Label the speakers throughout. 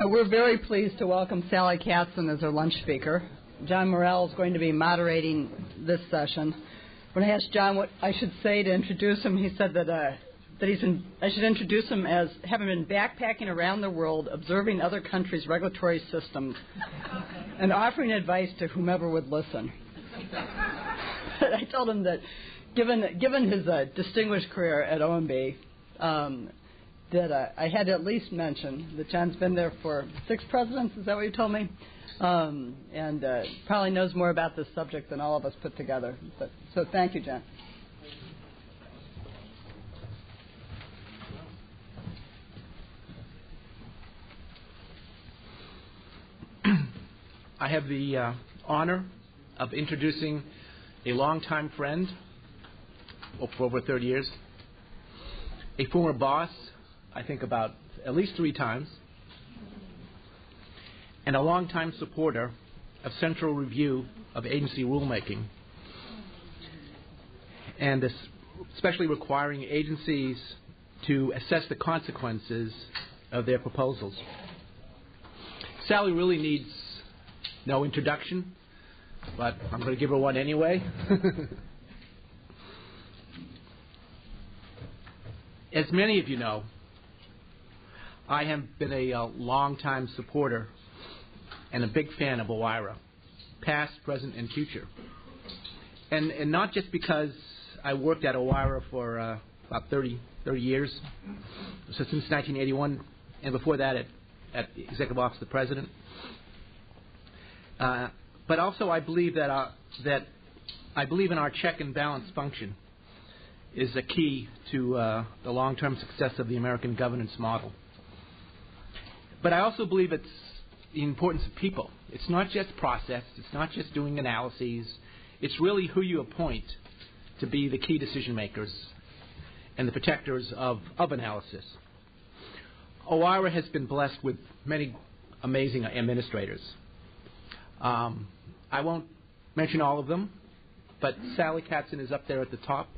Speaker 1: We're very pleased to welcome Sally Katzen as our lunch speaker. John Morrell is going to be moderating this session. When I asked John what I should say to introduce him, he said that I should introduce him as having been backpacking around the world, observing other countries' regulatory systems, and offering advice to whomever would listen. I told him that given his distinguished career at OMB, that I had to at least mention that John's been there for 6 presidents. Is that what you told me? And probably knows more about this subject than all of us put together. So thank you, John.
Speaker 2: I have the honor of introducing a longtime friend for over 30 years, a former boss, I think about at least 3 times, and a longtime supporter of central review of agency rulemaking, and especially requiring agencies to assess the consequences of their proposals. Sally really needs no introduction, but I'm going to give her one anyway. As many of you know, I have been a long-time supporter and a big fan of OIRA, past, present, and future. And not just because I worked at OIRA for about 30 years, so since 1981, and before that at the Executive Office of the President. But also I believe that I believe in our check and balance function is a key to the long-term success of the American governance model. But I also believe it's the importance of people. It's not just process. It's not just doing analyses. It's really who you appoint to be the key decision makers and the protectors of analysis. OIRA has been blessed with many amazing administrators. I won't mention all of them, but Sally Katzen is up there at the top,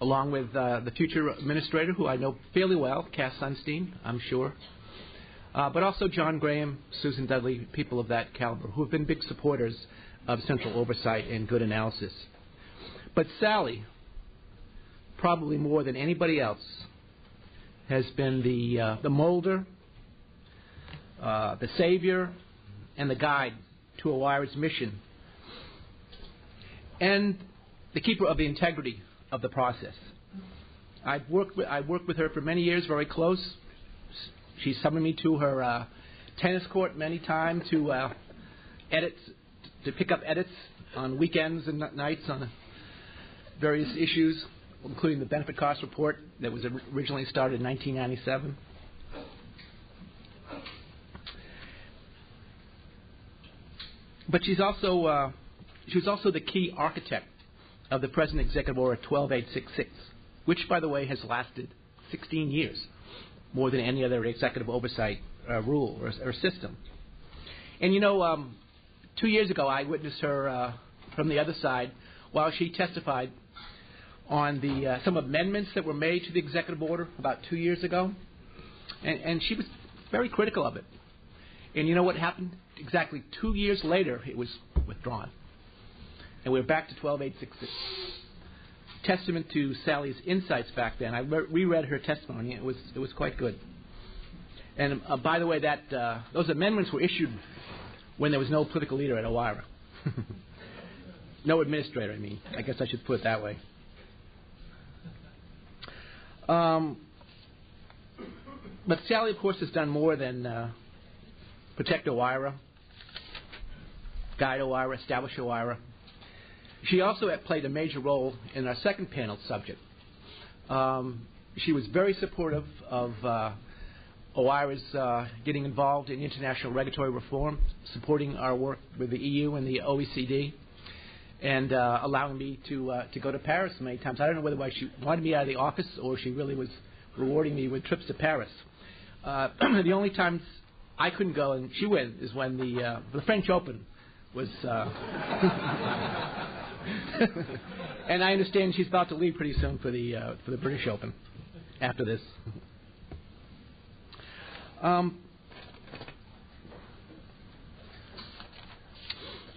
Speaker 2: along with the future administrator, who I know fairly well, Cass Sunstein, I'm sure, but also John Graham, Susan Dudley, people of that caliber, who have been big supporters of central oversight and good analysis. But Sally, probably more than anybody else, has been the molder, the savior, and the guide to OIRA's mission, and the keeper of the integrity of the process. I've worked with her for many years, very close. She summoned me to her tennis court many times to pick up edits on weekends and nights on various issues, including the benefit cost report that was originally started in 1997. But she was also the key architect of the present Executive Order 12866, which, by the way, has lasted 16 years, more than any other executive oversight rule or system. And 2 years ago, I witnessed her from the other side while she testified on the some amendments that were made to the Executive Order about 2 years ago, and she was very critical of it. And you know what happened? Exactly 2 years later, it was withdrawn. And we're back to 12866. Testament to Sally's insights back then. I reread her testimony. It was quite good. And by the way, those amendments were issued when there was no political leader at OIRA. No administrator, I mean. I guess I should put it that way. But Sally, of course, has done more than protect OIRA, guide OIRA, establish OIRA. She also played a major role in our second panel subject. She was very supportive of OIRA's getting involved in international regulatory reform, supporting our work with the EU and the OECD, and allowing me to go to Paris many times. I don't know whether she wanted me out of the office or she really was rewarding me with trips to Paris. The only times I couldn't go and she went is when the French Open was... And I understand she's about to leave pretty soon for the British Open after this.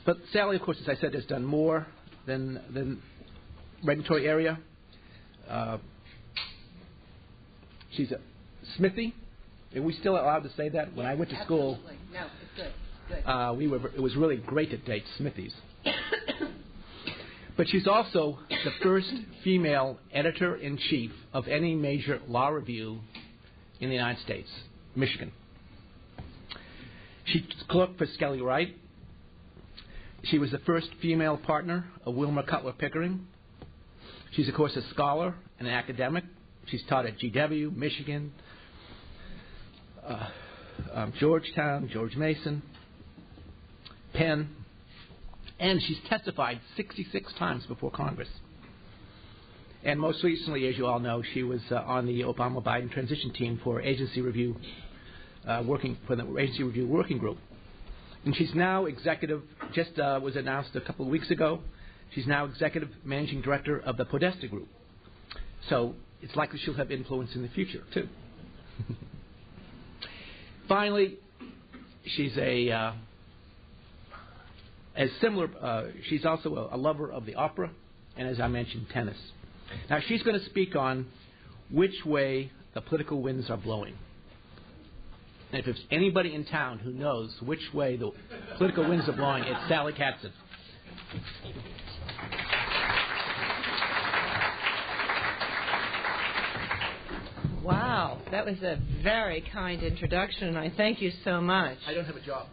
Speaker 2: But Sally, of course, as I said, has done more than regulatory area. She's a Smithy. Are we still allowed to say that? When I went to school,
Speaker 1: no, it's good.
Speaker 2: It was really great to date Smithies. But she's also the first female editor-in-chief of any major law review in the United States, Michigan. She clerked for Skelly Wright. She was the first female partner of Wilmer Cutler Pickering. She's, of course, a scholar and an academic. She's taught at GW, Michigan, Georgetown, George Mason, Penn, and she's testified 66 times before Congress. And most recently, as you all know, she was on the Obama-Biden transition team for agency review, working for the agency review working group. And she's now executive, just was announced a couple of weeks ago, she's now executive managing director of the Podesta Group. So it's likely she'll have influence in the future, too. Finally, she's she's also a lover of the opera, and as I mentioned, tennis. Now, she's going to speak on which way the political winds are blowing. And if there's anybody in town who knows which way the political winds are blowing, it's Sally Katzen.
Speaker 3: Wow, that was a very kind introduction, and I thank you so much.
Speaker 2: I don't have a job.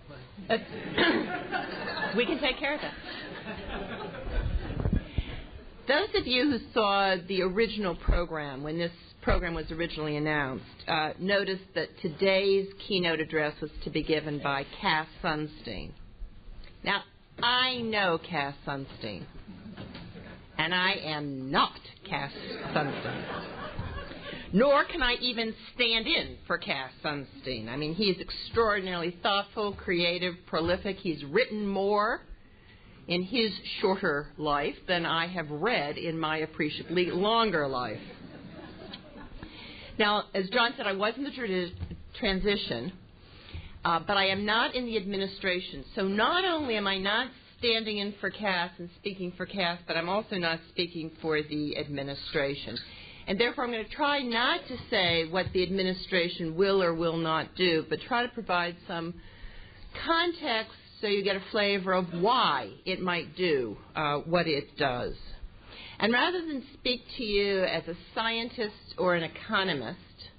Speaker 3: We can take care of that. Those of you who saw the original program, when this program was originally announced, noticed that today's keynote address was to be given by Cass Sunstein. Now, I know Cass Sunstein, and I am not Cass Sunstein. Nor can I even stand in for Cass Sunstein. I mean, he is extraordinarily thoughtful, creative, prolific. He's written more in his shorter life than I have read in my appreciably longer life. Now, as John said, I was in the transition, but I am not in the administration. So not only am I not standing in for Cass and speaking for Cass, but I'm also not speaking for the administration. And therefore, I'm going to try not to say what the administration will or will not do, but try to provide some context so you get a flavor of why it might do what it does. And rather than speak to you as a scientist or an economist,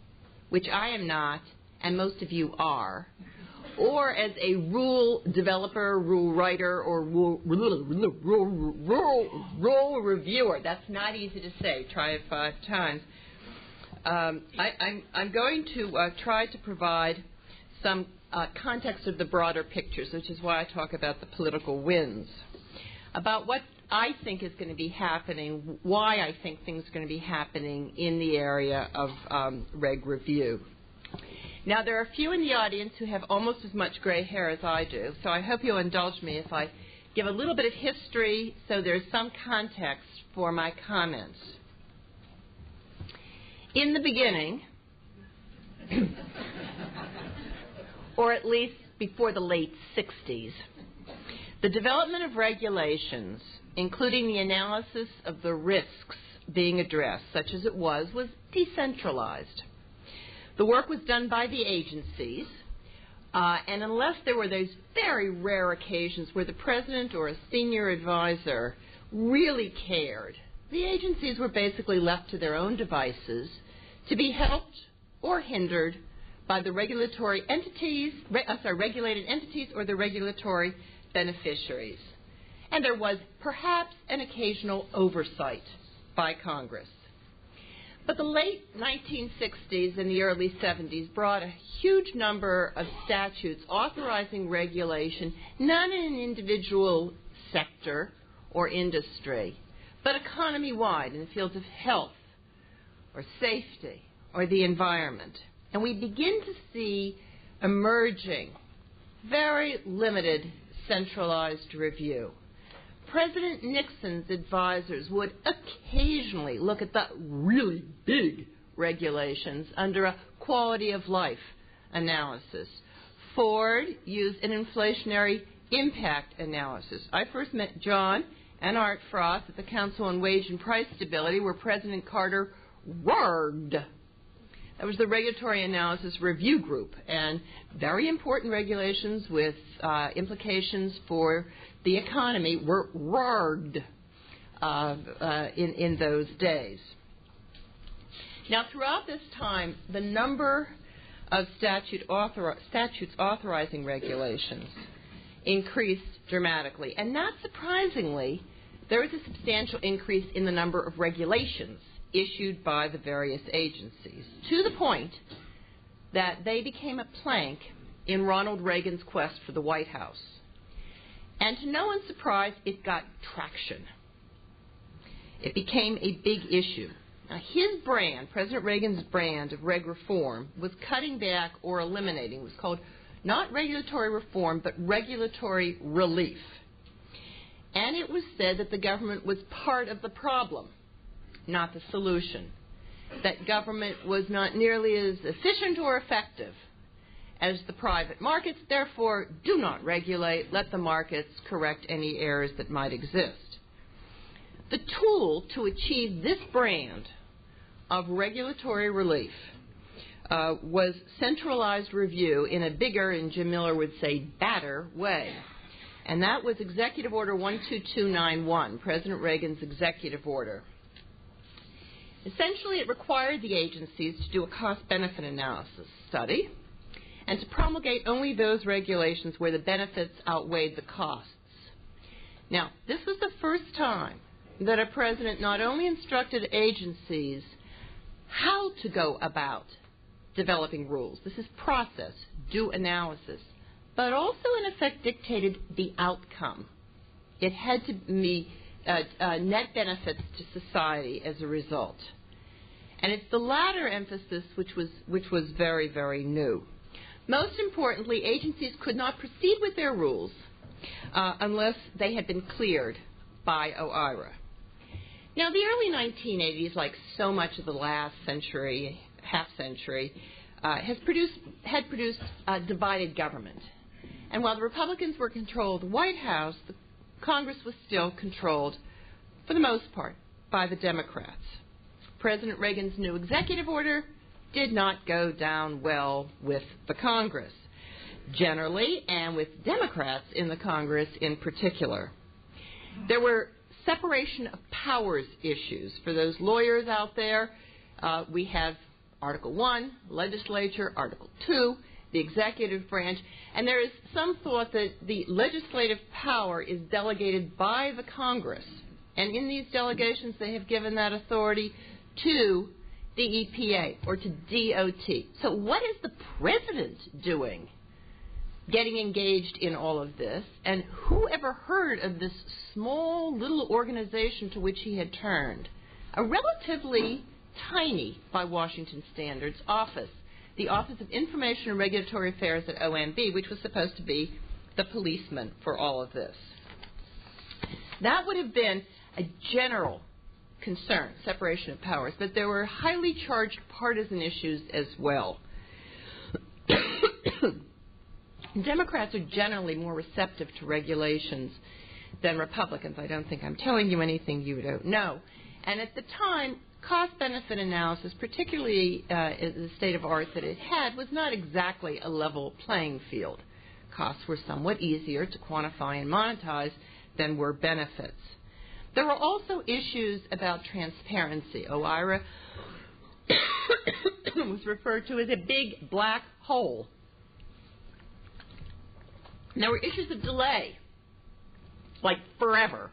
Speaker 3: which I am not, and most of you are, or as a rule developer, rule writer, or rule reviewer. That's not easy to say. Try it 5 times. I'm going to try to provide some context of the broader pictures, which is why I talk about the political winds, about what I think is going to be happening, why I think things are going to be happening in the area of reg review. Now, there are a few in the audience who have almost as much gray hair as I do, so I hope you'll indulge me if I give a little bit of history so there's some context for my comments. In the beginning, or at least before the late 60s, the development of regulations, including the analysis of the risks being addressed, such as it was decentralized. The work was done by the agencies, and unless there were those very rare occasions where the president or a senior advisor really cared, the agencies were basically left to their own devices to be helped or hindered by the regulated entities or the regulatory beneficiaries. And there was perhaps an occasional oversight by Congress. But the late 1960s and the early 70s brought a huge number of statutes authorizing regulation, not in an individual sector or industry, but economy-wide in the fields of health or safety or the environment. And we begin to see emerging very limited centralized review. President Nixon's advisors would occasionally look at the really big regulations under a quality of life analysis. Ford used an inflationary impact analysis. I first met John and Art Frost at the Council on Wage and Price Stability, where President Carter roared. That was the Regulatory Analysis Review Group, and very important regulations with implications for the economy were roared in those days. Now, throughout this time, the number of statutes authorizing regulations increased dramatically. And not surprisingly, there was a substantial increase in the number of regulations issued by the various agencies, to the point that they became a plank in Ronald Reagan's quest for the White House. And to no one's surprise, it got traction. It became a big issue. Now, his brand, President Reagan's brand of reg reform, was cutting back or eliminating. It was called not regulatory reform, but regulatory relief. And it was said that the government was part of the problem, not the solution. That government was not nearly as efficient or effective as the private markets. Therefore, do not regulate. Let the markets correct any errors that might exist. The tool to achieve this brand of regulatory relief was centralized review in a bigger, and Jim Miller would say, badder way. And that was Executive Order 12291, President Reagan's executive order. Essentially, it required the agencies to do a cost-benefit analysis study and to promulgate only those regulations where the benefits outweighed the costs. Now, this was the first time that a president not only instructed agencies how to go about developing rules, this is process, do analysis, but also in effect dictated the outcome. It had to be net benefits to society as a result. And it's the latter emphasis which was very, very new. Most importantly, agencies could not proceed with their rules unless they had been cleared by OIRA. Now, the early 1980s, like so much of the last century, half-century, had produced a divided government. And while the Republicans were controlled the White House, the Congress was still controlled, for the most part, by the Democrats. President Reagan's new executive order did not go down well with the Congress, generally, and with Democrats in the Congress in particular. There were separation of powers issues. For those lawyers out there, we have Article 1, legislature, Article 2, the executive branch, and there is some thought that the legislative power is delegated by the Congress, and in these delegations they have given that authority to the EPA or to DOT. So what is the president doing getting engaged in all of this? And who ever heard of this small little organization to which he had turned? A relatively tiny, by Washington standards, office, the Office of Information and Regulatory Affairs at OMB, which was supposed to be the policeman for all of this. That would have been a general concern, separation of powers, but there were highly charged partisan issues as well. Democrats are generally more receptive to regulations than Republicans. I don't think I'm telling you anything you don't know. And at the time, cost-benefit analysis, particularly the state of art that it had, was not exactly a level playing field. Costs were somewhat easier to quantify and monetize than were benefits. There were also issues about transparency. OIRA was referred to as a big black hole. And there were issues of delay, like forever.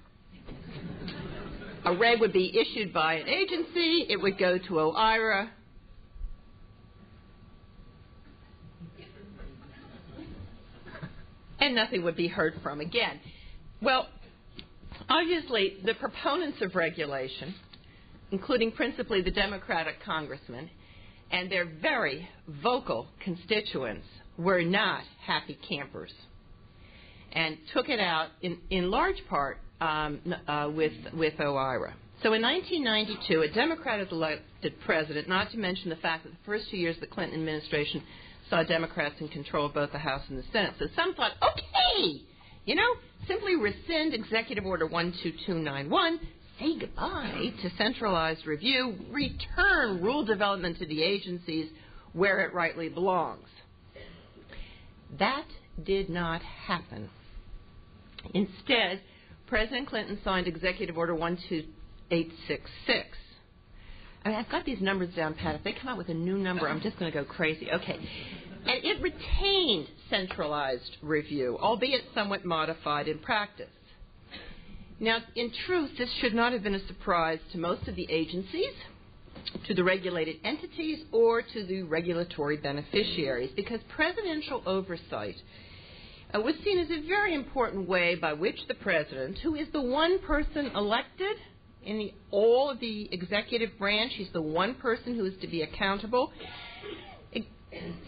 Speaker 3: A reg would be issued by an agency, it would go to OIRA, and nothing would be heard from again. Well, obviously, the proponents of regulation, including principally the Democratic congressmen, and their very vocal constituents, were not happy campers and took it out in large part with OIRA. So in 1992, a Democrat is elected president, not to mention the fact that the first 2 years of the Clinton administration saw Democrats in control of both the House and the Senate. So some thought, okay, simply rescind Executive Order 12291, say goodbye to centralized review, return rule development to the agencies where it rightly belongs. That did not happen. Instead, President Clinton signed Executive Order 12866. I've got these numbers down, Pat. If they come out with a new number, I'm just going to go crazy. Okay. And it retained centralized review, albeit somewhat modified in practice. Now, in truth, this should not have been a surprise to most of the agencies, to the regulated entities, or to the regulatory beneficiaries, because presidential oversight was seen as a very important way by which the president, who is the one person elected in all of the executive branch, he's the one person who is to be accountable.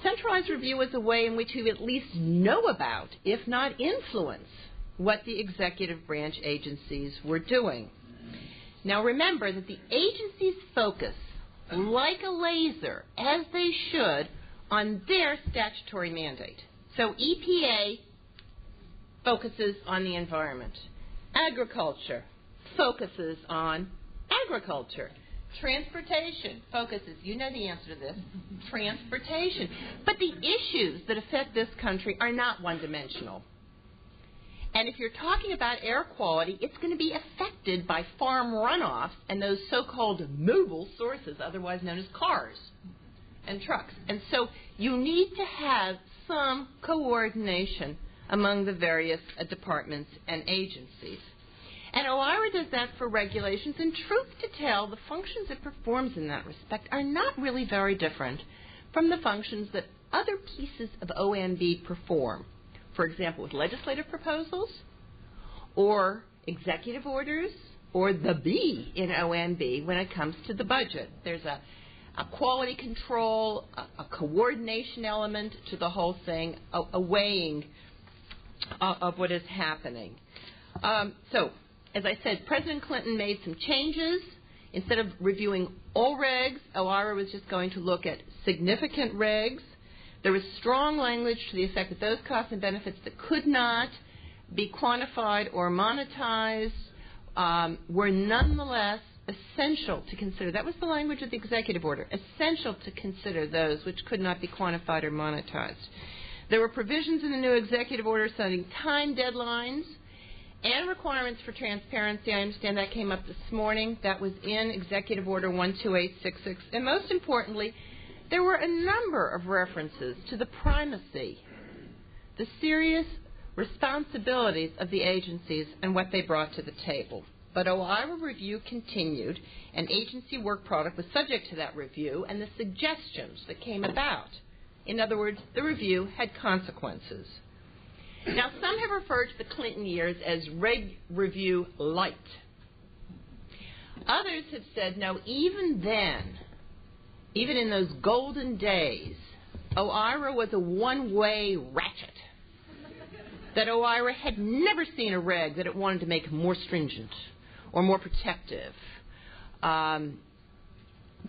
Speaker 3: Centralized review is a way in which you at least know about, if not influence, what the executive branch agencies were doing. Now remember that the agencies focus, like a laser, as they should, on their statutory mandate. So EPA focuses on the environment. Agriculture focuses on agriculture. Transportation focuses, you know the answer to this, transportation. But the issues that affect this country are not one-dimensional. And if you're talking about air quality, it's going to be affected by farm runoffs and those so-called mobile sources, otherwise known as cars and trucks. And so you need to have some coordination among the various departments and agencies. And OIRA does that for regulations. And truth to tell, the functions it performs in that respect are not really very different from the functions that other pieces of OMB perform. For example, with legislative proposals or executive orders or the B in OMB when it comes to the budget. There's a quality control, a coordination element to the whole thing, a weighing of what is happening. So, as I said, President Clinton made some changes. Instead of reviewing all regs, OIRA was just going to look at significant regs. There was strong language to the effect that those costs and benefits that could not be quantified or monetized were nonetheless essential to consider. That was the language of the executive order, essential to consider those which could not be quantified or monetized. There were provisions in the new executive order setting time deadlines and requirements for transparency. I understand that came up this morning. That was in Executive Order 12866. And most importantly, there were a number of references to the primacy, the serious responsibilities of the agencies and what they brought to the table. But OIRA review continued, and agency work product was subject to that review and the suggestions that came about. In other words, the review had consequences. Now, some have referred to the Clinton years as Reg Review Light. Others have said, no, even then, even in those golden days, OIRA was a one-way ratchet. That OIRA had never seen a reg that it wanted to make more stringent or more protective.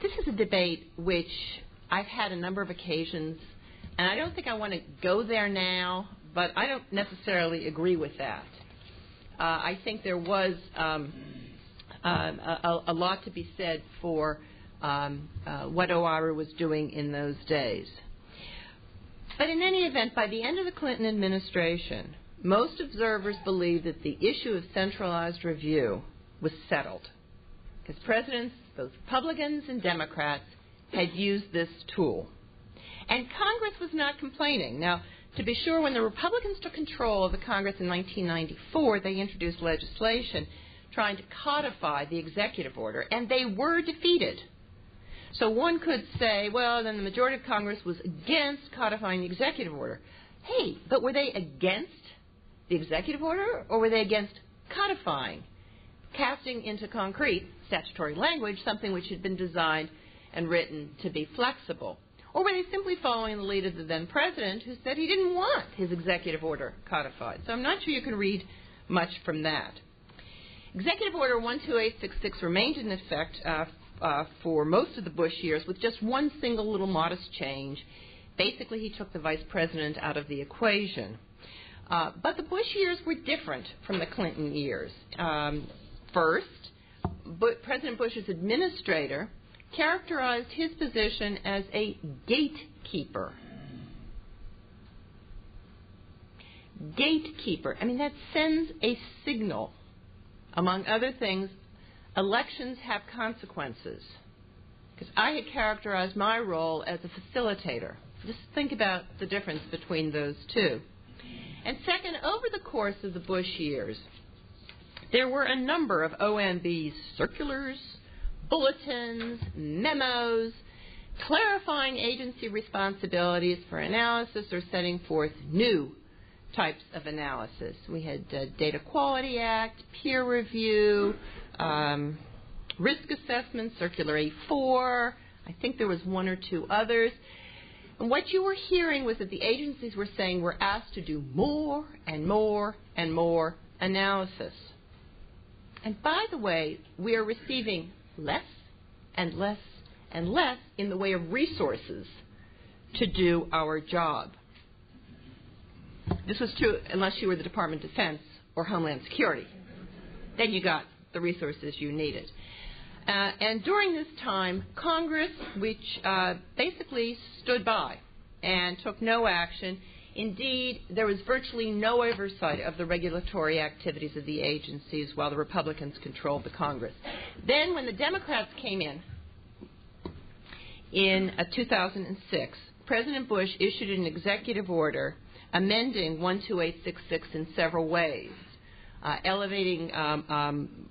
Speaker 3: This is a debate which I've had a number of occasions, and I don't think I want to go there now, but I don't necessarily agree with that. I think there was a lot to be said for what OIRA was doing in those days. But in any event, by the end of the Clinton administration, most observers believed that the issue of centralized review was settled, because presidents, both Republicans and Democrats, had used this tool. And Congress was not complaining. Now, to be sure, when the Republicans took control of the Congress in 1994, they introduced legislation trying to codify the executive order, and they were defeated. So one could say, well, then the majority of Congress was against codifying the executive order. Hey, but were they against the executive order, or were they against codifying, casting into concrete statutory language something which had been designed and written to be flexible? Or were they simply following the lead of the then president, who said he didn't want his executive order codified? So I'm not sure you can read much from that. Executive Order 12866 remained in effect for most of the Bush years, with just one single little modest change. Basically, he took the vice president out of the equation. But the Bush years were different from the Clinton years. First, President Bush's administrator characterized his position as a gatekeeper. Gatekeeper. I mean, that sends a signal. Among other things, elections have consequences. Because I had characterized my role as a facilitator. Just think about the difference between those two. And second, over the course of the Bush years, there were a number of OMB circulars, bulletins, memos, clarifying agency responsibilities for analysis or setting forth new types of analysis. We had Data Quality Act, peer review, risk assessment, Circular A4. I think there was one or two others. And what you were hearing was that the agencies were saying we're asked to do more and more and more analysis. And by the way, we are receiving less and less and less in the way of resources to do our job. This was true unless you were the Department of Defense or Homeland Security. Then you got the resources you needed. And during this time, Congress, which basically stood by and took no action, indeed, there was virtually no oversight of the regulatory activities of the agencies while the Republicans controlled the Congress. Then when the Democrats came in 2006, President Bush issued an executive order amending 12866 in several ways. Elevating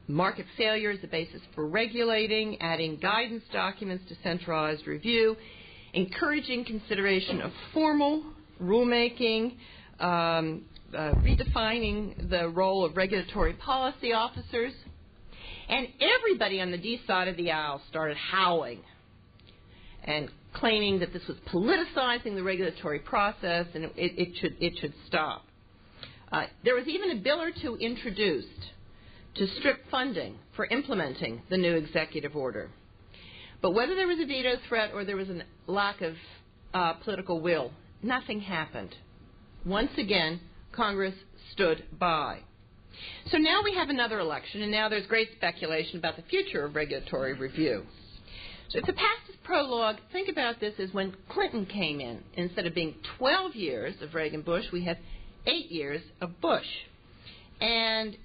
Speaker 3: market failure as a basis for regulating, adding guidance documents to centralized review, encouraging consideration of formal rulemaking, redefining the role of regulatory policy officers, and everybody on the D side of the aisle started howling and claiming that this was politicizing the regulatory process and it should stop. There was even a bill or two introduced to strip funding for implementing the new executive order. But whether there was a veto threat or there was a lack of political will, nothing happened. Once again, Congress stood by. So now we have another election, and now there's great speculation about the future of regulatory review. So if the past is prologue, think about this as when Clinton came in. Instead of being 12 years of Reagan-Bush, we have 8 years of Bush. And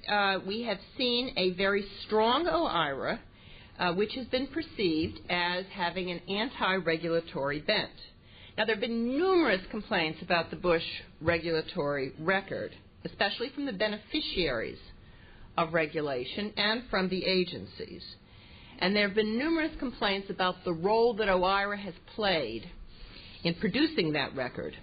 Speaker 3: we have seen a very strong OIRA, which has been perceived as having an anti-regulatory bent. Now, there have been numerous complaints about the Bush regulatory record, especially from the beneficiaries of regulation and from the agencies. And there have been numerous complaints about the role that OIRA has played in producing that record.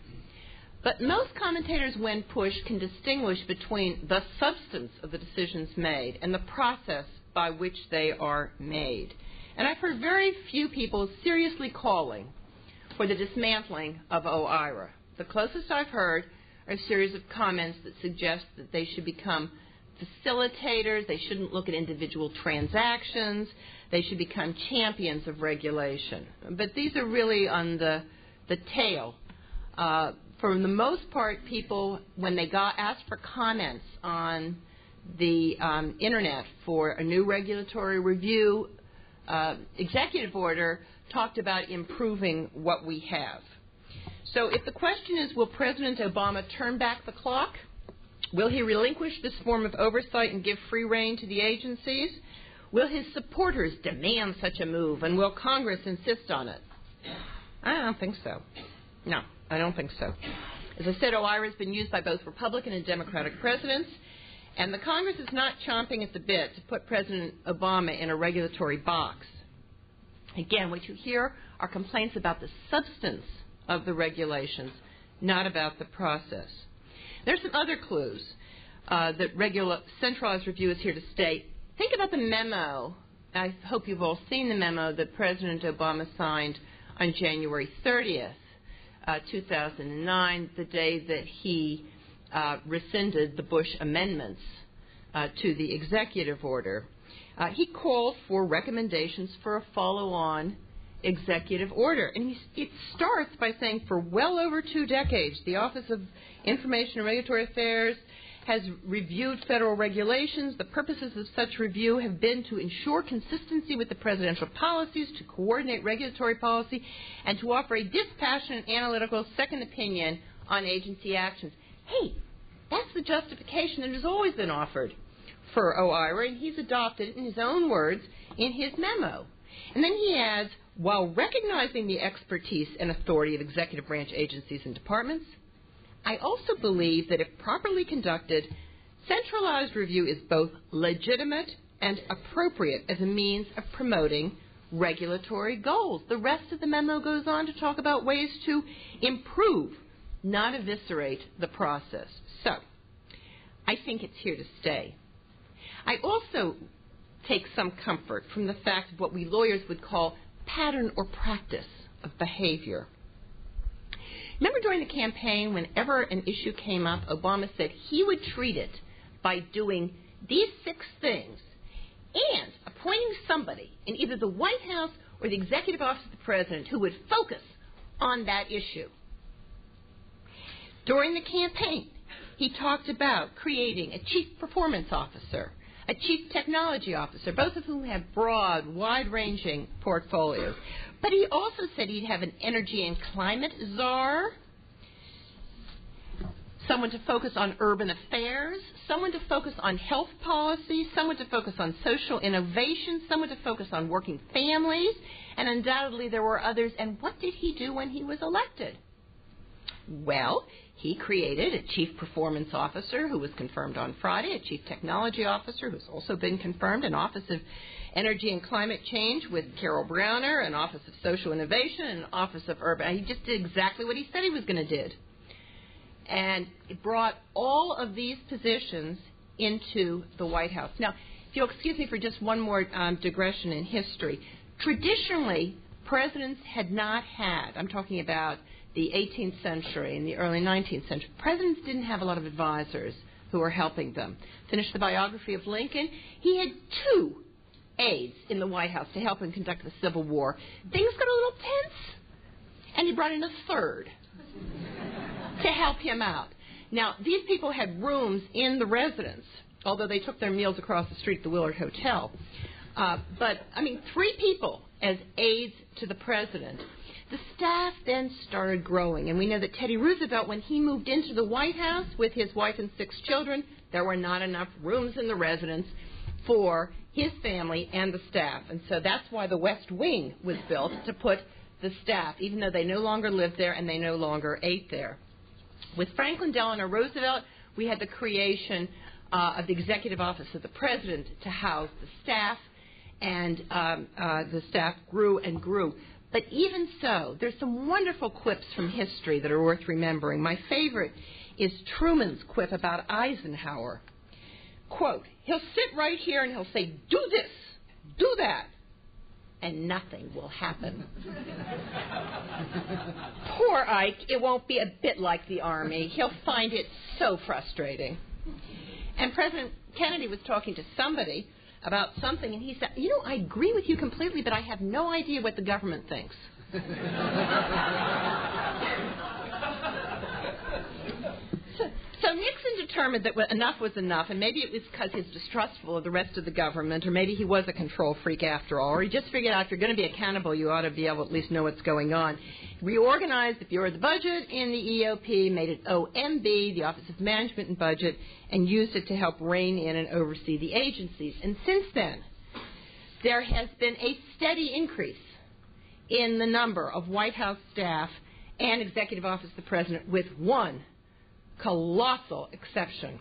Speaker 3: But most commentators, when pushed, can distinguish between the substance of the decisions made and the process by which they are made. And I've heard very few people seriously calling for the dismantling of OIRA. The closest I've heard are a series of comments that suggest that they should become facilitators, they shouldn't look at individual transactions, they should become champions of regulation. But these are really on the tail. For the most part, people, when they asked for comments on the Internet for a new regulatory review executive order, talked about improving what we have. So if the question is, will President Obama turn back the clock? Will he relinquish this form of oversight and give free rein to the agencies? Will his supporters demand such a move, and will Congress insist on it? I don't think so. No, I don't think so. As I said, OIRA has been used by both Republican and Democratic presidents, and the Congress is not chomping at the bit to put President Obama in a regulatory box. Again, what you hear are complaints about the substance of the regulations, not about the process. There's some other clues that centralized review is here to stay. Think about the memo. I hope you've all seen the memo that President Obama signed on January 30th, 2009, the day that he rescinded the Bush amendments to the executive order. He called for recommendations for a follow-on executive order. And it starts by saying, for well over 2 decades, the Office of Information and Regulatory Affairs has reviewed federal regulations. The purposes of such review have been to ensure consistency with the presidential policies, to coordinate regulatory policy, and to offer a dispassionate, analytical second opinion on agency actions. Hey, that's the justification that has always been offered for OIRA, and he's adopted it in his own words in his memo. And then he adds, while recognizing the expertise and authority of executive branch agencies and departments, I also believe that if properly conducted, centralized review is both legitimate and appropriate as a means of promoting regulatory goals. The rest of the memo goes on to talk about ways to improve, not eviscerate, the process. So, I think it's here to stay. I also take some comfort from the fact of what we lawyers would call pattern or practice of behavior. Remember during the campaign, whenever an issue came up, Obama said he would treat it by doing these 6 things and appointing somebody in either the White House or the Executive Office of the President who would focus on that issue. During the campaign, he talked about creating a chief performance officer, a chief technology officer, both of whom have broad, wide-ranging portfolios. But he also said he'd have an energy and climate czar, someone to focus on urban affairs, someone to focus on health policy, someone to focus on social innovation, someone to focus on working families, and undoubtedly there were others. And what did he do when he was elected? Well, he created a chief performance officer who was confirmed on Friday, a chief technology officer who's also been confirmed, an Office of Energy and Climate Change with Carol Browner, an Office of Social Innovation, and an Office of Urban. He just did exactly what he said he was going to do. And it brought all of these positions into the White House. Now, if you'll excuse me for just one more digression in history, traditionally, presidents had not had, I'm talking about the 18th century and the early 19th century, presidents didn't have a lot of advisors who were helping them. Finish the biography of Lincoln. He had 2 aides in the White House to help him conduct the Civil War. Things got a little tense, and he brought in a 3rd to help him out. Now, these people had rooms in the residence, although they took their meals across the street at the Willard Hotel. But, 3 people as aides to the president. The staff then started growing, and we know that Teddy Roosevelt, when he moved into the White House with his wife and 6 children, there were not enough rooms in the residence for his family and the staff. And so that's why the West Wing was built, to put the staff, even though they no longer lived there and they no longer ate there. With Franklin Delano Roosevelt, we had the creation of the Executive Office of the President to house the staff, and the staff grew and grew. But even so, there's some wonderful quips from history that are worth remembering. My favorite is Truman's quip about Eisenhower. Quote, he'll sit right here and he'll say, do this, do that, and nothing will happen. Poor Ike, it won't be a bit like the Army. He'll find it so frustrating. And President Kennedy was talking to somebody about something, and he said, I agree with you completely, but I have no idea what the government thinks. So Nixon determined that enough was enough, and maybe it was because he's distrustful of the rest of the government, or maybe he was a control freak after all, or he just figured out if you're going to be accountable, you ought to be able to at least know what's going on. Reorganized the Bureau of the Budget in the EOP, made it OMB, the Office of Management and Budget, and used it to help rein in and oversee the agencies. And since then, there has been a steady increase in the number of White House staff and Executive Office of the President, with one colossal exception.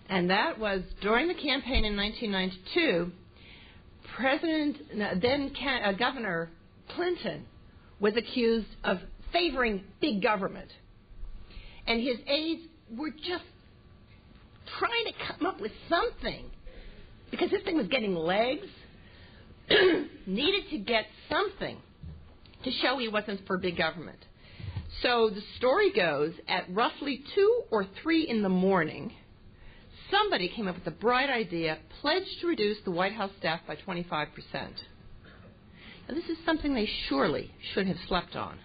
Speaker 3: And that was during the campaign in 1992, Governor Clinton was accused of favoring big government. And his aides were just trying to come up with something, because this thing was getting legs, needed to get something to show he wasn't for big government. So the story goes, at roughly 2 or 3 in the morning, somebody came up with a bright idea, pledged to reduce the White House staff by 25%. Now, this is something they surely should have slept on.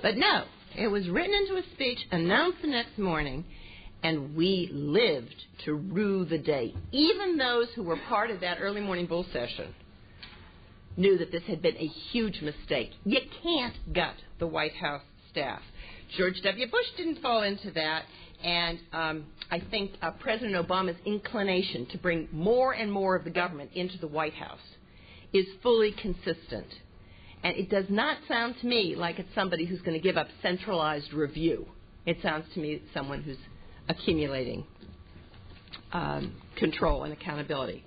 Speaker 3: But no, it was written into a speech, announced the next morning, and we lived to rue the day. Even those who were part of that early morning bull session knew that this had been a huge mistake. You can't gut the White House staff. George W. Bush didn't fall into that, and I think President Obama's inclination to bring more and more of the government into the White House is fully consistent. And it does not sound to me like it's somebody who's going to give up centralized review. It sounds to me someone who's accumulating control and accountability.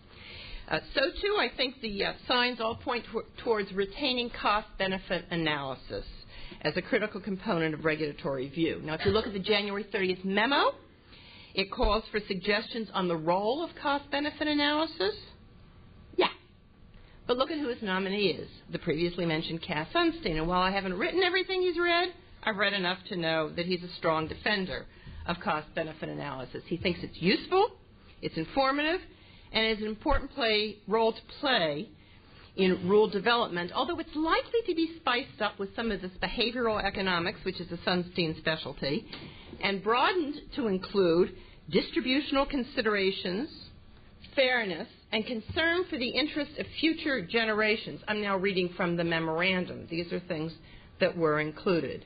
Speaker 3: So, too, I think the signs all point towards retaining cost-benefit analysis as a critical component of regulatory review. Now, if you look at the January 30th memo, it calls for suggestions on the role of cost-benefit analysis. Yeah. But look at who his nominee is, the previously mentioned Cass Sunstein. And while I haven't written everything he's read, I've read enough to know that he's a strong defender of cost-benefit analysis. He thinks it's useful, it's informative, and is an important role to play in rule development, although it's likely to be spiced up with some of this behavioral economics, which is a Sunstein specialty, and broadened to include distributional considerations, fairness, and concern for the interest of future generations. I'm now reading from the memorandum. These are things that were included.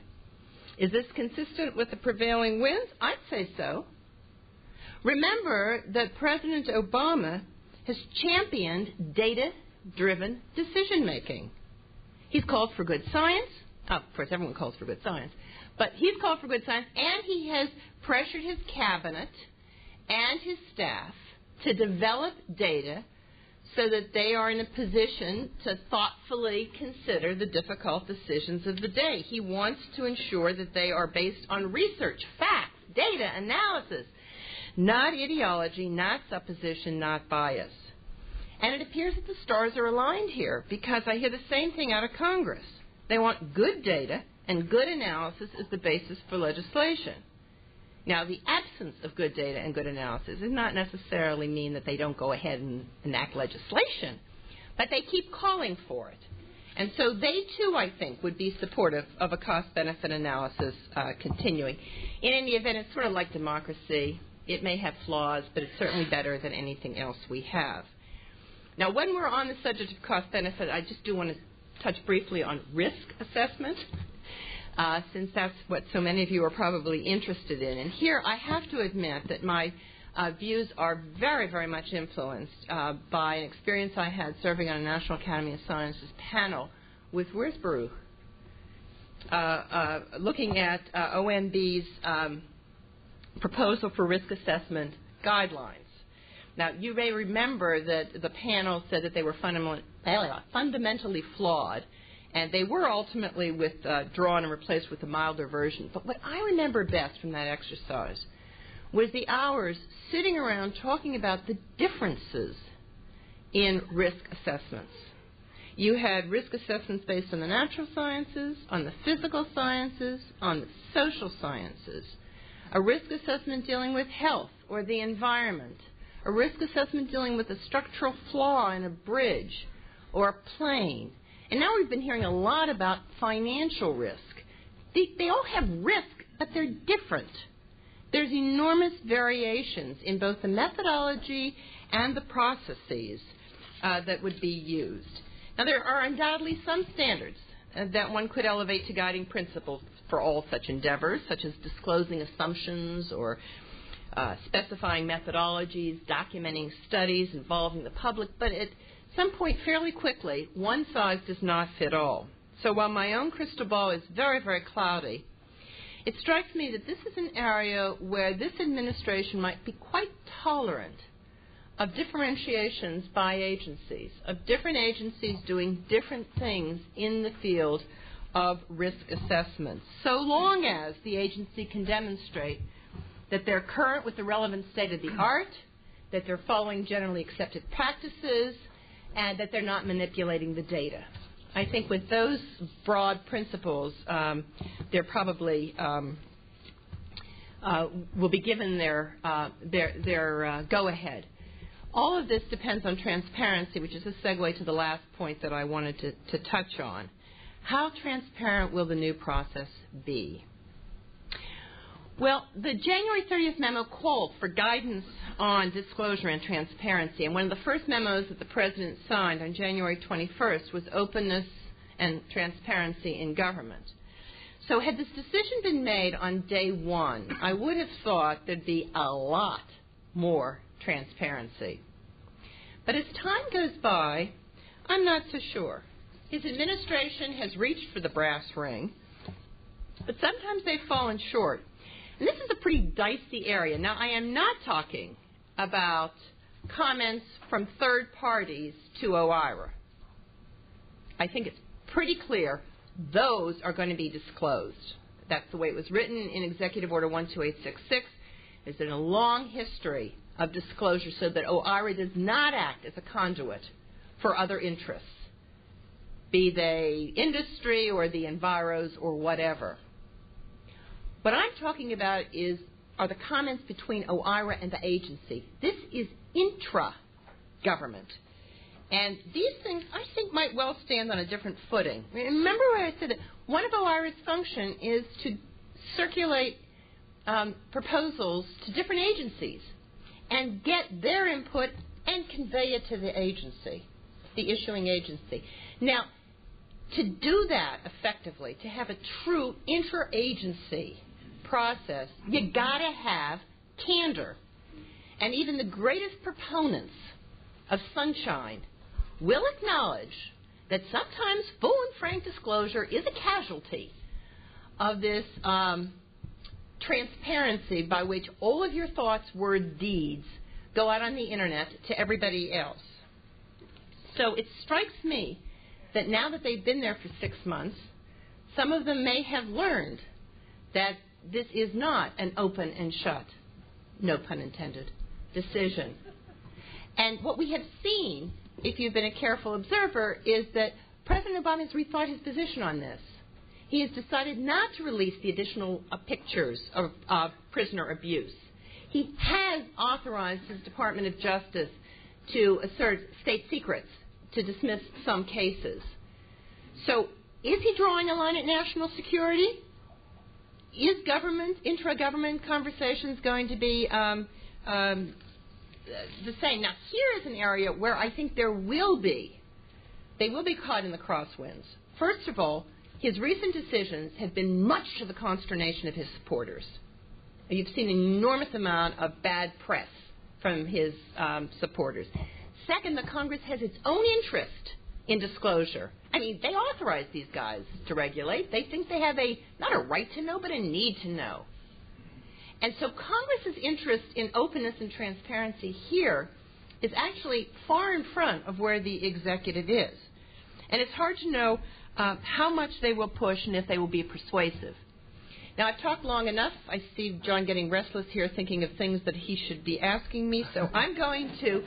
Speaker 3: Is this consistent with the prevailing winds? I'd say so. Remember that President Obama has championed data-driven decision-making. He's called for good science. Of course, everyone calls for good science. But he's called for good science, and he has pressured his cabinet and his staff to develop data so that they are in a position to thoughtfully consider the difficult decisions of the day. He wants to ensure that they are based on research, facts, data, analysis, not ideology, not supposition, not bias. And it appears that the stars are aligned here, because I hear the same thing out of Congress. They want good data and good analysis as the basis for legislation. Now, the absence of good data and good analysis does not necessarily mean that they don't go ahead and enact legislation, but they keep calling for it. And so they, too, I think, would be supportive of a cost-benefit analysis continuing. In any event, it's sort of like democracy. It may have flaws, but it's certainly better than anything else we have. Now, when we're on the subject of cost-benefit, I just do want to touch briefly on risk assessment, since that's what so many of you are probably interested in. And here I have to admit that my views are very, very much influenced by an experience I had serving on a National Academy of Sciences panel with, where's Baruch? Looking at OMB's proposal for risk assessment guidelines. Now, you may remember that the panel said that they were fundamentally flawed, and they were ultimately withdrawn and replaced with a milder version. But what I remember best from that exercise was the hours sitting around talking about the differences in risk assessments. You had risk assessments based on the natural sciences, on the physical sciences, on the social sciences, a risk assessment dealing with health or the environment, a risk assessment dealing with a structural flaw in a bridge or a plane. And now we've been hearing a lot about financial risk. They all have risk, but they're different. There's enormous variations in both the methodology and the processes that would be used. Now, there are undoubtedly some standards that one could elevate to guiding principles for all such endeavors, such as disclosing assumptions or specifying methodologies, documenting studies involving the public, but at some point fairly quickly, one size does not fit all. So while my own crystal ball is very, very cloudy, it strikes me that this is an area where this administration might be quite tolerant of differentiations by agencies, of different agencies doing different things in the field of risk assessment, so long as the agency can demonstrate that they're current with the relevant state of the art, that they're following generally accepted practices, and that they're not manipulating the data. I think with those broad principles, they're probably will be given their go-ahead. All of this depends on transparency, which is a segue to the last point that I wanted to touch on. How transparent will the new process be? Well, the January 30th memo called for guidance on disclosure and transparency, and one of the first memos that the President signed on January 21st was openness and transparency in government. So had this decision been made on day one, I would have thought there'd be a lot more transparency. But as time goes by, I'm not so sure. His administration has reached for the brass ring, but sometimes they've fallen short. And this is a pretty dicey area. Now, I am not talking about comments from third parties to OIRA. I think it's pretty clear those are going to be disclosed. That's the way it was written in Executive Order 12866. There's been a long history of disclosure so that OIRA does not act as a conduit for other interests, be they industry or the enviros or whatever. What I'm talking about are the comments between OIRA and the agency. This is intra-government. And these things, I think, might well stand on a different footing. Remember where I said that one of OIRA's function is to circulate proposals to different agencies and get their input and convey it to the agency, the issuing agency. Now, to do that effectively, to have a true interagency process, you got to have candor. And even the greatest proponents of sunshine will acknowledge that sometimes full and frank disclosure is a casualty of this transparency by which all of your thoughts, words, deeds go out on the Internet to everybody else. So it strikes me that now that they've been there for 6 months, some of them may have learned that this is not an open and shut, no pun intended, decision. And what we have seen, if you've been a careful observer, is that President Obama has rethought his position on this. He has decided not to release the additional pictures of prisoner abuse. He has authorized his Department of Justice to assert state secrets to dismiss some cases. So is he drawing a line at national security? Is government, intra-government conversations going to be the same? Now, here is an area where I think they will be caught in the crosswinds. First of all, his recent decisions have been much to the consternation of his supporters. You've seen an enormous amount of bad press from his supporters. Second, the Congress has its own interest in disclosure. I mean, they authorize these guys to regulate. They think they have not a right to know, but a need to know. And so Congress's interest in openness and transparency here is actually far in front of where the executive is. And it's hard to know how much they will push and if they will be persuasive. Now, I've talked long enough. I see John getting restless here thinking of things that he should be asking me, so I'm going to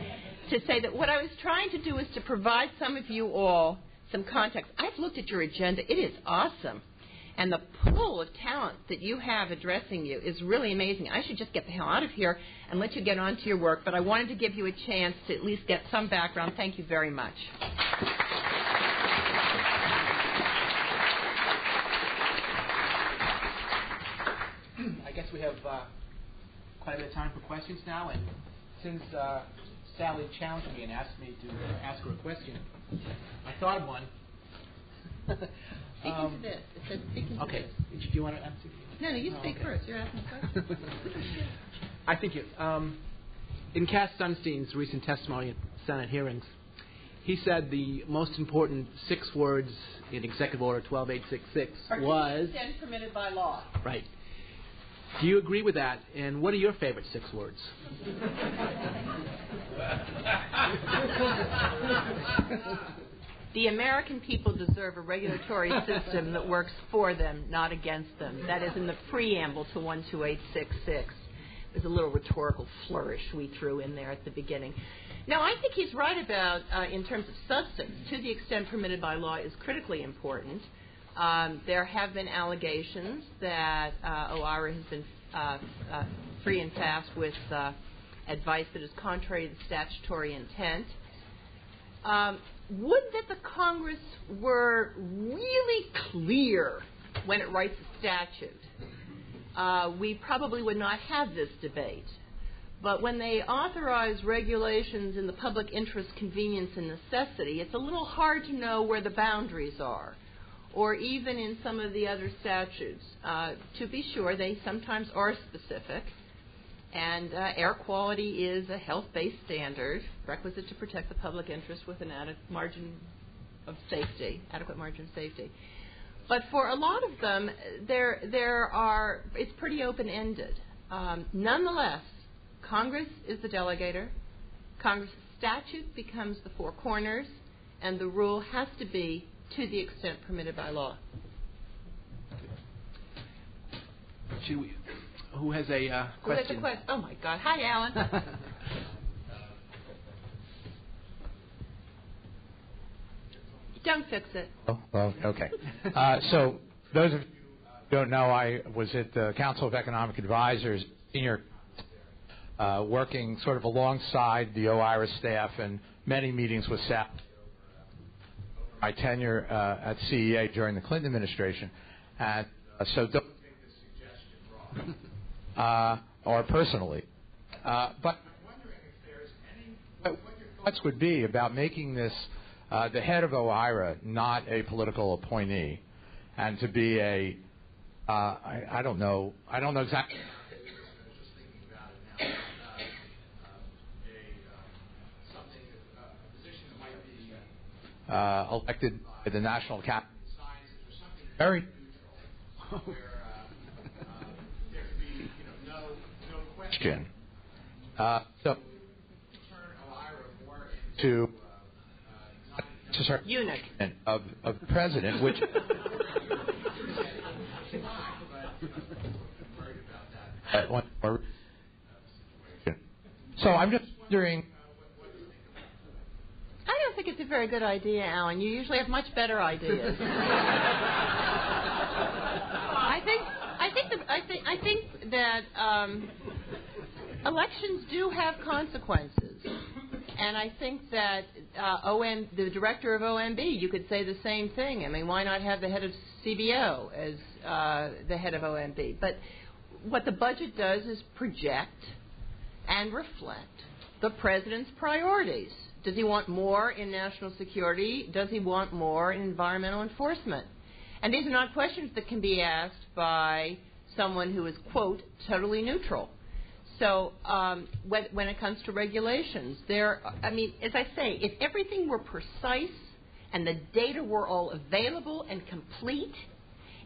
Speaker 3: say that what I was trying to do is to provide some of you all some context. I've looked at your agenda. It is awesome. And the pool of talent that you have addressing you is really amazing. I should just get the hell out of here and let you get on to your work, but I wanted to give you a chance to at least get some background. Thank you very much.
Speaker 2: I guess we have quite a bit of time for questions now, and since Sally challenged me and asked me to ask her a question, I thought of one.
Speaker 3: Speak into this. It says speak into
Speaker 2: okay.
Speaker 3: this.
Speaker 2: Do you want to answer?
Speaker 3: No, you speak first. You're asking a question.
Speaker 2: I think in Cass Sunstein's recent testimony at Senate hearings, he said the most important 6 words in Executive Order 12866 was...
Speaker 3: Are permitted by law.
Speaker 2: Right. Do you agree with that? And what are your favorite 6 words?
Speaker 3: The American people deserve a regulatory system that works for them, not against them. That is in the preamble to 12866. There's a little rhetorical flourish we threw in there at the beginning. Now, I think he's right about, in terms of substance, to the extent permitted by law is critically important. There have been allegations that OIRA has been free and fast with advice that is contrary to the statutory intent. Would that the Congress were really clear when it writes a statute. We probably would not have this debate. But when they authorize regulations in the public interest, convenience, and necessity, it's a little hard to know where the boundaries are, or even in some of the other statutes. To be sure, they sometimes are specific, and air quality is a health-based standard requisite to protect the public interest with an adequate margin of safety. But for a lot of them, it's pretty open-ended. Nonetheless, Congress is the delegator. Congress's statute becomes the four corners, and the rule has to be to the extent permitted by law.
Speaker 2: Who has a question?
Speaker 3: Oh, my God. Hi, Alan. Don't fix it.
Speaker 4: Oh, well, okay. So those of you who don't know, I was at the Council of Economic Advisors, senior, working sort of alongside the OIRA staff and many meetings with staff. My tenure at CEA during the Clinton administration. And so don't take this suggestion wrong, or personally. But I'm wondering if there's what your thoughts would be about making this the head of OIRA not a political appointee, and to be I don't know exactly. Elected by the National Academy of Sciences or something very neutral, where there could be no question. So turn OIRA more into
Speaker 3: eunuch
Speaker 4: of the president, which. So I'm just wondering.
Speaker 3: I don't think it's a very good idea, Alan. You usually have much better ideas. I think that elections do have consequences, and I think that the director of OMB, you could say the same thing. I mean, why not have the head of CBO as the head of OMB? But what the budget does is project and reflect the president's priorities. Does he want more in national security? Does he want more in environmental enforcement? And these are not questions that can be asked by someone who is, quote, totally neutral. So when it comes to regulations, as I say, if everything were precise and the data were all available and complete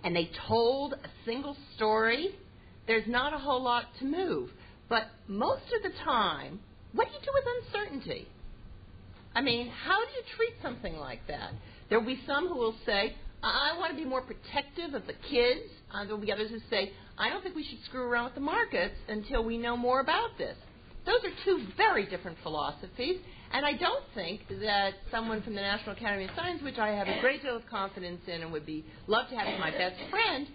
Speaker 3: and they told a single story, there's not a whole lot to move. But most of the time, what do you do with uncertainty? I mean, how do you treat something like that? There will be some who will say, I want to be more protective of the kids. There will be others who say, I don't think we should screw around with the markets until we know more about this. Those are two very different philosophies, and I don't think that someone from the National Academy of Sciences, which I have a great deal of confidence in and would love to have as my best friend,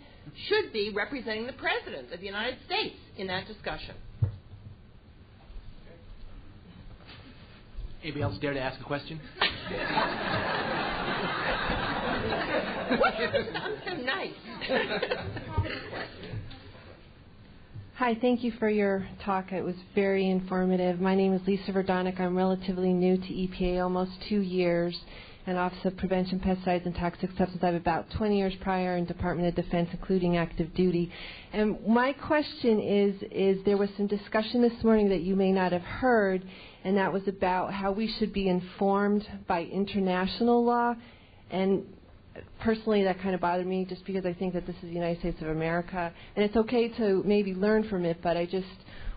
Speaker 3: should be representing the President of the United States in that discussion.
Speaker 2: Anybody else dare to ask a question?
Speaker 3: What happens? I'm so nice.
Speaker 5: Hi, thank you for your talk. It was very informative. My name is Lisa Verdonick. I'm relatively new to EPA, almost 2 years, and Office of Prevention, Pesticides, and Toxic Substances. I have about 20 years prior in Department of Defense, including active duty. And my question is there was some discussion this morning that you may not have heard, and that was about how we should be informed by international law. And personally, that kind of bothered me just because I think that this is the United States of America. And it's okay to maybe learn from it, but I just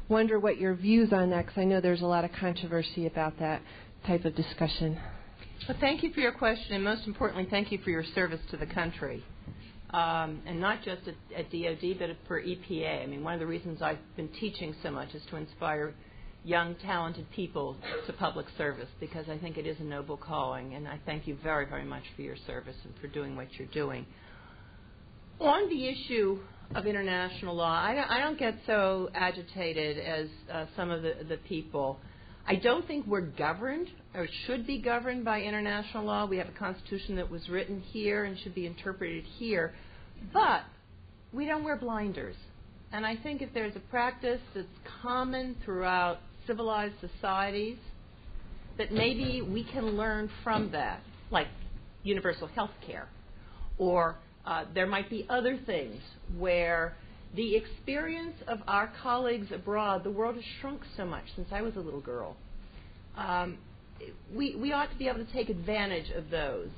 Speaker 5: wonder what your views on that, because I know there's a lot of controversy about that type of discussion.
Speaker 3: Well, thank you for your question, and most importantly, thank you for your service to the country. And not just at DOD, but for EPA. I mean, one of the reasons I've been teaching so much is to inspire young, talented people to public service, because I think it is a noble calling, and I thank you very, very much for your service and for doing what you're doing. On the issue of international law. I don't get so agitated as some of the people. I don't think we're governed or should be governed by international law. We have a constitution that was written here and should be interpreted here. But we don't wear blinders. And I think if there's a practice that's common throughout civilized societies, that maybe we can learn from that, like universal health care. Or there might be other things where the experience of our colleagues abroad, the world has shrunk so much since I was a little girl. We ought to be able to take advantage of those,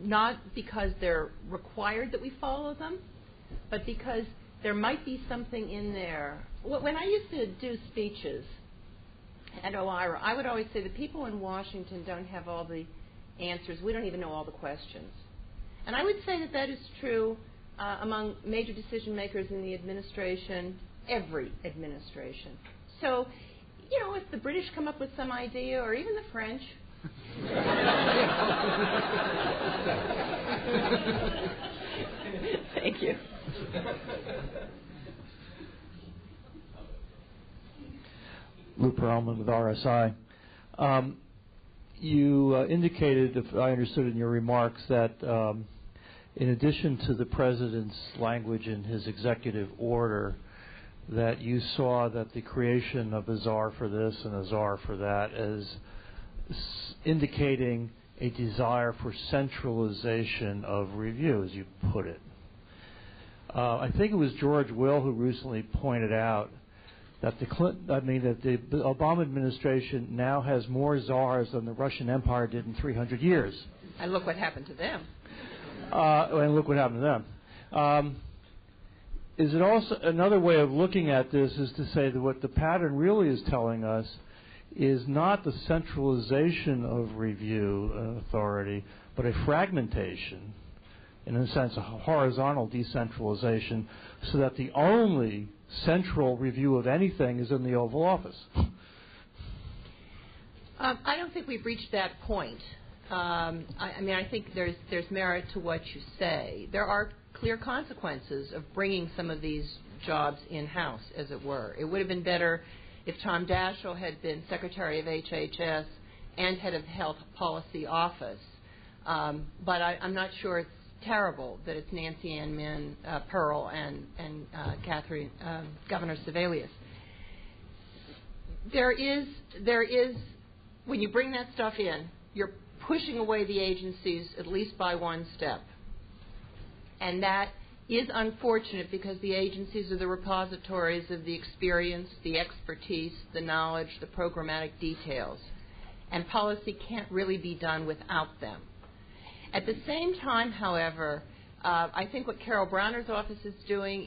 Speaker 3: not because they're required that we follow them, but because there might be something in there. When I used to do speeches at OIRA, I would always say the people in Washington don't have all the answers. We don't even know all the questions. And I would say that that is true among major decision makers in the administration, every administration. So, you know, if the British come up with some idea, or even the French, thank you.
Speaker 6: Lou Perelman with RSI. You indicated, if I understood in your remarks, that in addition to the President's language in his executive order, that you saw that the creation of a czar for this and a czar for that as indicating a desire for centralization of review, as you put it. I think it was George Will who recently pointed out that the Obama administration now has more czars than the Russian Empire did in 300 years.
Speaker 3: And look what happened to them.
Speaker 6: And look what happened to them. Is it also another way of looking at this is to say that what the pattern really is telling us is not the centralization of review authority, but a fragmentation, in a sense, a horizontal decentralization, so that the only central review of anything is in the Oval Office.
Speaker 3: I don't think we've reached that point. I think there's merit to what you say. There are clear consequences of bringing some of these jobs in-house, as it were. It would have been better if Tom Daschle had been Secretary of HHS and head of Health Policy Office. But I'm not sure it's terrible that it's Nancy Ann Min Pearl and Governor Sebelius. There is, when you bring that stuff in, you're pushing away the agencies at least by one step. And that is unfortunate because the agencies are the repositories of the experience, the expertise, the knowledge, the programmatic details. And policy can't really be done without them. At the same time, however, I think what Carol Browner's office is doing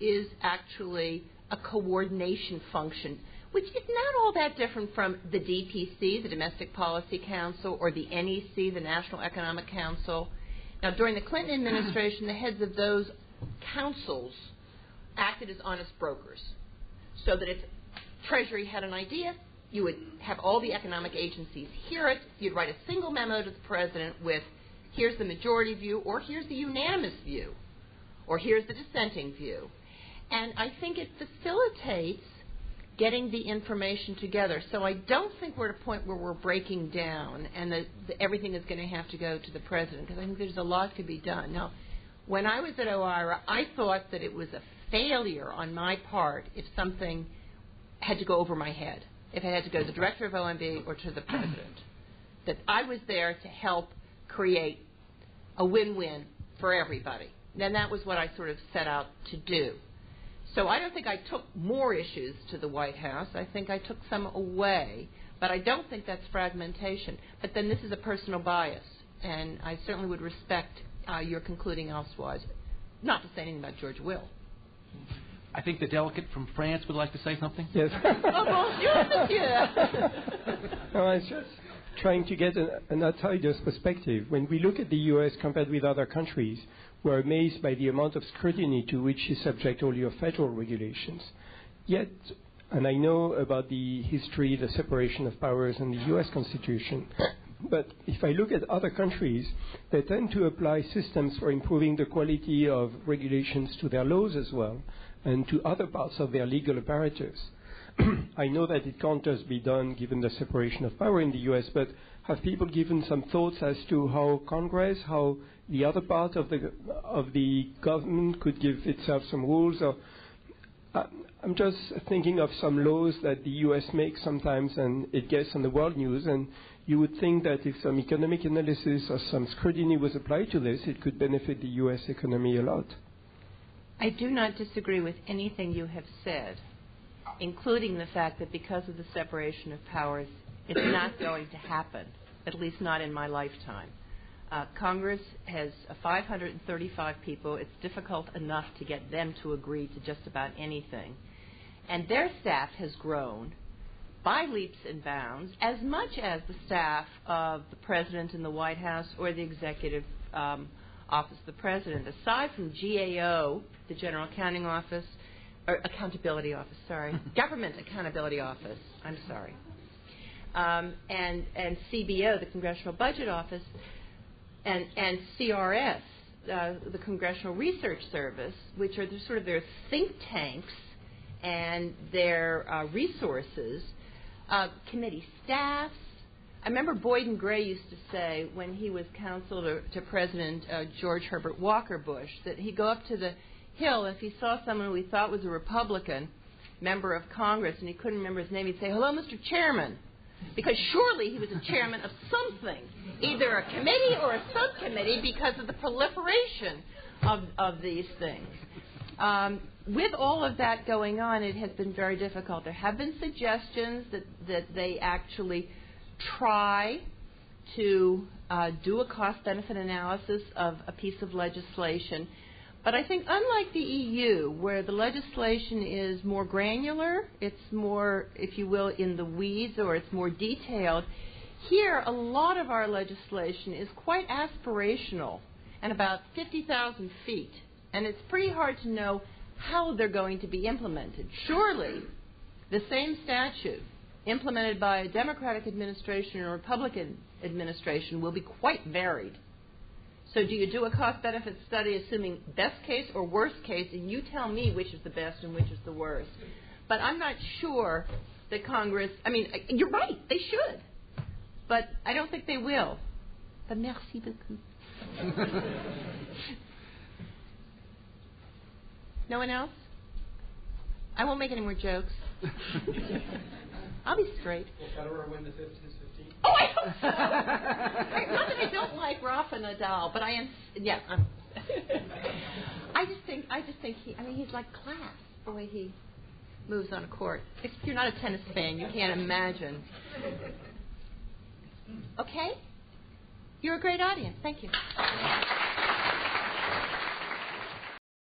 Speaker 3: is actually a coordination function, which is not all that different from the DPC, the Domestic Policy Council, or the NEC, the National Economic Council. Now, during the Clinton administration, the heads of those councils acted as honest brokers, so that if Treasury had an idea, you would have all the economic agencies hear it. You'd write a single memo to the President with, here's the majority view, or here's the unanimous view, or here's the dissenting view. And I think it facilitates getting the information together. So I don't think we're at a point where we're breaking down and that everything is going to have to go to the President, because I think there's a lot to be done. Now, when I was at OIRA, I thought that it was a failure on my part if something had to go over my head, if it had to go to the Director of OMB or to the President, that I was there to help create a win-win for everybody. And that was what I sort of set out to do. So I don't think I took more issues to the White House. I think I took some away. But I don't think that's fragmentation. But then this is a personal bias, and I certainly would respect your concluding elsewise. Not to say anything about George Will.
Speaker 2: I think the delegate from France would like to say something.
Speaker 7: Yes.
Speaker 3: Oh, bonjour, monsieur.
Speaker 7: No, I was just trying to get an outsider's perspective. When we look at the U.S. compared with other countries, we're amazed by the amount of scrutiny to which is subject all your federal regulations. Yet, and I know about the history, the separation of powers in the U.S. Constitution, But if I look at other countries, they tend to apply systems for improving the quality of regulations to their laws as well, and to other parts of their legal apparatus. I know that it can't just be done given the separation of power in the U.S., but have people given some thoughts as to how Congress, how the other part of the government could give itself some rules? Or, I'm just thinking of some laws that the U.S. makes sometimes, and it gets on the world news, and you would think that if some economic analysis or some scrutiny was applied to this, it could benefit the U.S. economy a lot.
Speaker 3: I do not disagree with anything you have said, including the fact that because of the separation of powers, it's not going to happen, at least not in my lifetime. Congress has 535 people. It's difficult enough to get them to agree to just about anything. And their staff has grown by leaps and bounds, as much as the staff of the President in the White House or the Executive Office of the President. Aside from GAO, the General Accounting Office, or Accountability Office, sorry, Government Accountability Office, I'm sorry, and CBO, the Congressional Budget Office, and CRS, the Congressional Research Service, which are sort of their think tanks and their resources, committee staffs. I remember Boyden Gray used to say when he was counsel to President George Herbert Walker Bush that he'd go up to the Hill, if he saw someone who he thought was a Republican member of Congress and he couldn't remember his name, he'd say, "Hello, Mr. Chairman," because surely he was a chairman of something, either a committee or a subcommittee, because of the proliferation of these things. With all of that going on, it has been very difficult. There have been suggestions that they actually try to do a cost-benefit analysis of a piece of legislation. But I think unlike the EU, where the legislation is more granular, it's more, if you will, in the weeds, or it's more detailed, here a lot of our legislation is quite aspirational and about 50,000 feet. And it's pretty hard to know how they're going to be implemented. Surely the same statute implemented by a Democratic administration or a Republican administration will be quite varied. So do you do a cost-benefit study assuming best case or worst case, and you tell me which is the best and which is the worst? But I'm not sure that Congress, I mean, you're right, they should. But I don't think they will. But merci beaucoup. No one else? I won't make any more jokes. I'll be straight.
Speaker 8: Will Federer win the 15?
Speaker 3: Oh, I hope so. Not that I don't like Rafa Nadal, but I am. Yeah. I just think he's like class the way he moves on a court. If you're not a tennis fan, you can't imagine. Okay? You're a great audience. Thank you.